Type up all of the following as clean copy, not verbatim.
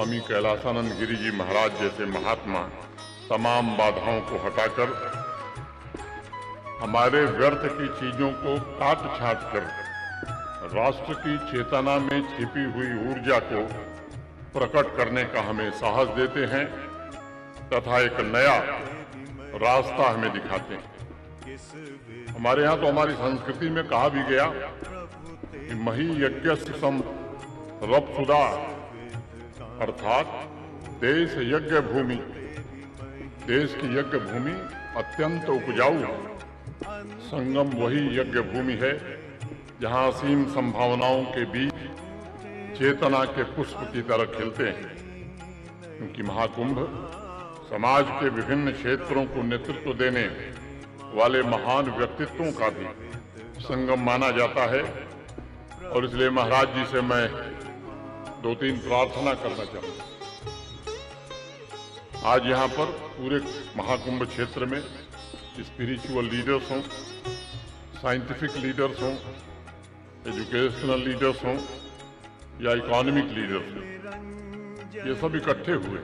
स्वामी कैलासानंद गिरी जी महाराज जैसे महात्मा तमाम बाधाओं को हटाकर हमारे व्यर्थ की चीजों को काट छाट कर राष्ट्र की चेतना में छिपी हुई ऊर्जा को प्रकट करने का हमें साहस देते हैं तथा एक नया रास्ता हमें दिखाते हैं। हमारे यहाँ तो हमारी संस्कृति में कहा भी गया कि मही यज्ञ सम रपसुदा, अर्थात देश यज्ञ भूमि, देश की यज्ञ भूमि अत्यंत उपजाऊ है। संगम वही यज्ञ भूमि है जहाँ असीम संभावनाओं के बीच चेतना के पुष्प की तरह खिलते हैं, क्योंकि महाकुंभ समाज के विभिन्न क्षेत्रों को नेतृत्व देने वाले महान व्यक्तित्वों का भी संगम माना जाता है। और इसलिए महाराज जी से मैं 2-3 प्रार्थना करना चाहूंगा। आज यहाँ पर पूरे महाकुंभ क्षेत्र में स्पिरिचुअल लीडर्स हों, साइंटिफिक लीडर्स हों, एजुकेशनल लीडर्स हों या इकोनॉमिक लीडर्स हों, ये सब इकट्ठे हुए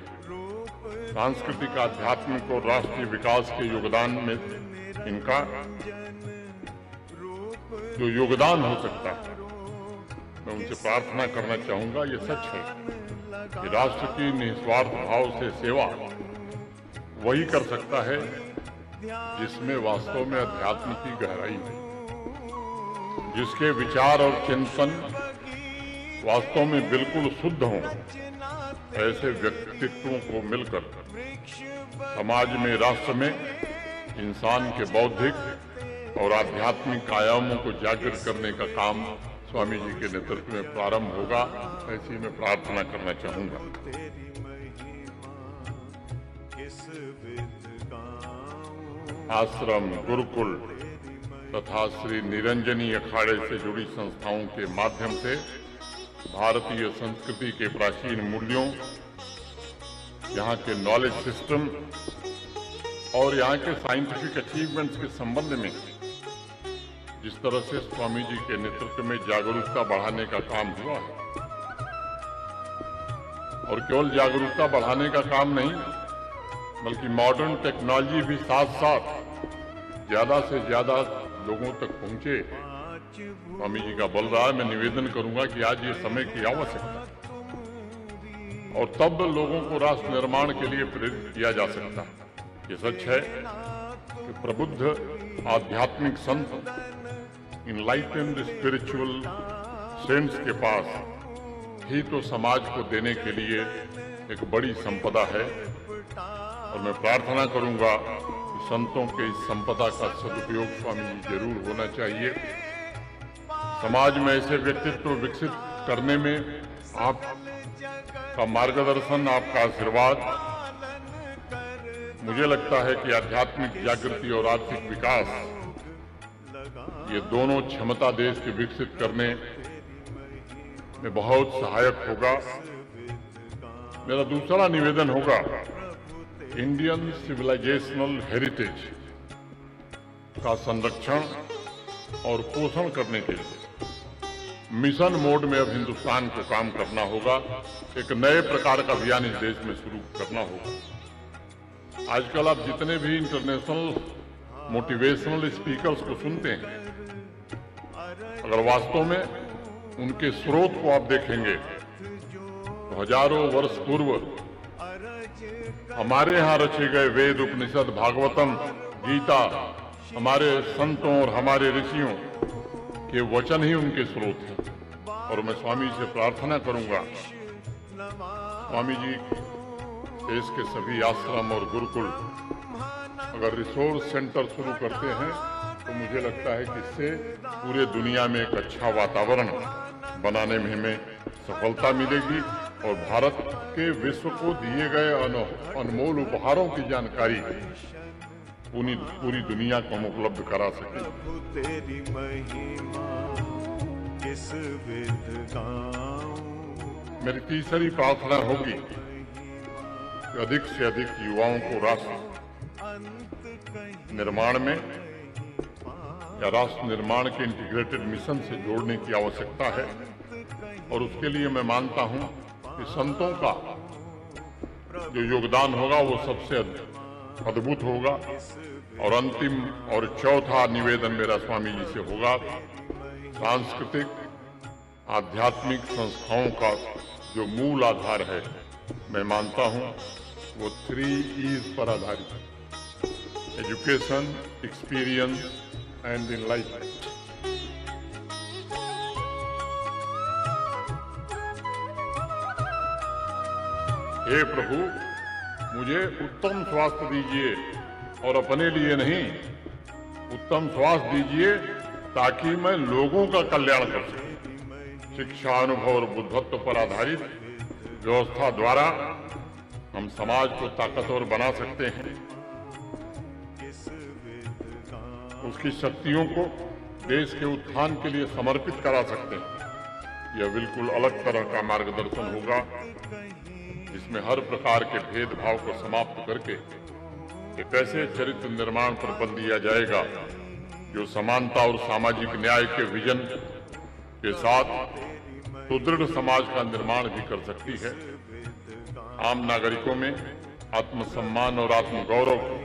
सांस्कृतिक, आध्यात्मिक और राष्ट्रीय विकास के योगदान में इनका जो योगदान हो सकता है, मैं उनसे प्रार्थना करना चाहूंगा। ये सच है कि राष्ट्र की निस्वार्थ भाव से सेवा वही कर सकता है जिसमें वास्तव में अध्यात्म की गहराई है, जिसके विचार और चिंतन वास्तव में बिल्कुल शुद्ध हों। ऐसे व्यक्तित्वों को मिलकर समाज में, राष्ट्र में इंसान के बौद्धिक और आध्यात्मिक आयामों को जागृत करने का काम स्वामी जी के नेतृत्व में प्रारंभ होगा, ऐसी मैं प्रार्थना करना चाहूंगा। आश्रम, गुरुकुल तथा श्री निरंजनी अखाड़े से जुड़ी संस्थाओं के माध्यम से भारतीय संस्कृति के प्राचीन मूल्यों, यहाँ के नॉलेज सिस्टम और यहाँ के साइंटिफिक अचीवमेंट्स के संबंध में जिस तरह से स्वामी जी के नेतृत्व में जागरूकता बढ़ाने का काम हुआ है, और केवल जागरूकता बढ़ाने का काम नहीं बल्कि मॉडर्न टेक्नोलॉजी भी साथ साथ ज्यादा से ज्यादा लोगों तक पहुंचे, स्वामी जी का बल रहा है। मैं निवेदन करूंगा कि आज ये समय की आवश्यकता है और तब लोगों को राष्ट्र निर्माण के लिए प्रेरित किया जा सकता है। ये सच है कि प्रबुद्ध आध्यात्मिक संत, इनलाइटेंड स्पिरिचुअल सेंट्स के पास ही तो समाज को देने के लिए एक बड़ी संपदा है, और मैं प्रार्थना करूंगा कि संतों के इस संपदा का सदुपयोग स्वामी जी जरूर होना चाहिए। समाज में ऐसे व्यक्तित्व विकसित करने में आपका मार्गदर्शन, आपका आशीर्वाद, मुझे लगता है कि आध्यात्मिक जागृति और आर्थिक विकास, ये दोनों क्षमता देश के विकसित करने में बहुत सहायक होगा। मेरा दूसरा निवेदन होगा, इंडियन सिविलाइजेशनल हेरिटेज का संरक्षण और पोषण करने के लिए मिशन मोड में अब हिंदुस्तान को काम करना होगा। एक नए प्रकार का अभियान इस देश में शुरू करना होगा। आजकल आप जितने भी इंटरनेशनल मोटिवेशनल स्पीकर्स को सुनते हैं, अगर वास्तव में उनके स्रोत को आप देखेंगे तो हजारों वर्ष पूर्व हमारे यहाँ रचे गए वेद, उपनिषद, भागवतम, गीता, हमारे संतों और हमारे ऋषियों के वचन ही उनके स्रोत हैं। और मैं स्वामी से प्रार्थना करूंगा, स्वामी जी देश के सभी आश्रम और गुरुकुल अगर रिसोर्स सेंटर शुरू करते हैं तो मुझे लगता है कि इससे पूरे दुनिया में एक अच्छा वातावरण बनाने में हमें सफलता मिलेगी और भारत के विश्व को दिए गए अनमोल उपहारों की जानकारी पूरी दुनिया को हम उपलब्ध करा सकें। तेरी महिमा किस विध गाऊं। मेरी तीसरी प्रार्थना होगी कि अधिक से अधिक युवाओं को राष्ट्र निर्माण में या राष्ट्र निर्माण के इंटीग्रेटेड मिशन से जोड़ने की आवश्यकता है। और उसके लिए मैं मानता हूं कि संतों का जो योगदान होगा वो सबसे अद्भुत होगा। और अंतिम और चौथा निवेदन मेरा स्वामी जी से होगा, सांस्कृतिक आध्यात्मिक संस्थाओं का जो मूल आधार है, मैं मानता हूं वो 3 E's पर आधारित है: एजुकेशन, एक्सपीरियंस एंड इनलाइटमेंट। हे प्रभु, मुझे उत्तम स्वास्थ्य दीजिए, और अपने लिए नहीं, उत्तम स्वास्थ्य दीजिए ताकि मैं लोगों का कल्याण कर सकूं। शिक्षा, अनुभव और बुद्धत्व पर आधारित व्यवस्था द्वारा हम समाज को ताकतवर बना सकते हैं, उसकी शक्तियों को देश के उत्थान के लिए समर्पित करा सकते हैं। यह बिल्कुल अलग तरह का मार्गदर्शन होगा, जिसमें हर प्रकार के भेदभाव को समाप्त करके एक ऐसे चरित्र निर्माण पर बल दिया जाएगा जो समानता और सामाजिक न्याय के विजन के साथ सुदृढ़ समाज का निर्माण भी कर सकती है। आम नागरिकों में आत्मसम्मान और आत्मगौरव की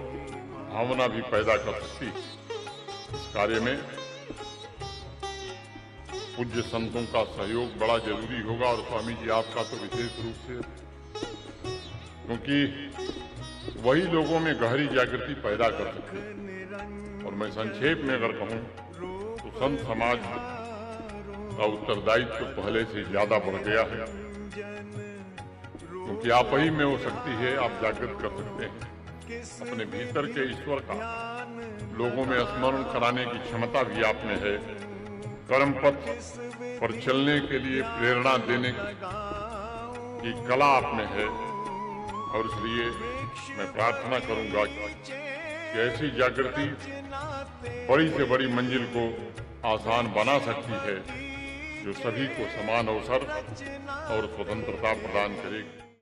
भावना भी पैदा कर सकती है। इस कार्य में पूज्य संतों का सहयोग बड़ा जरूरी होगा, और स्वामी जी आपका तो विशेष रूप से, क्योंकि वही लोगों में गहरी जागृति पैदा कर सकते हैं। और मैं संक्षेप में अगर कहूं तो संत समाज का उत्तरदायित्व पहले से ज्यादा बढ़ गया है, क्योंकि आप ही में वो शक्ति है, आप जागृत कर सकते हैं। अपने भीतर के ईश्वर का लोगों में स्मरण कराने की क्षमता भी आप में है। कर्म पथ पर चलने के लिए प्रेरणा देने की कला आप में है, और इसलिए मैं प्रार्थना करूंगा कि ऐसी जागृति बड़ी से बड़ी मंजिल को आसान बना सकती है, जो सभी को समान अवसर और स्वतंत्रता प्रदान करेगी।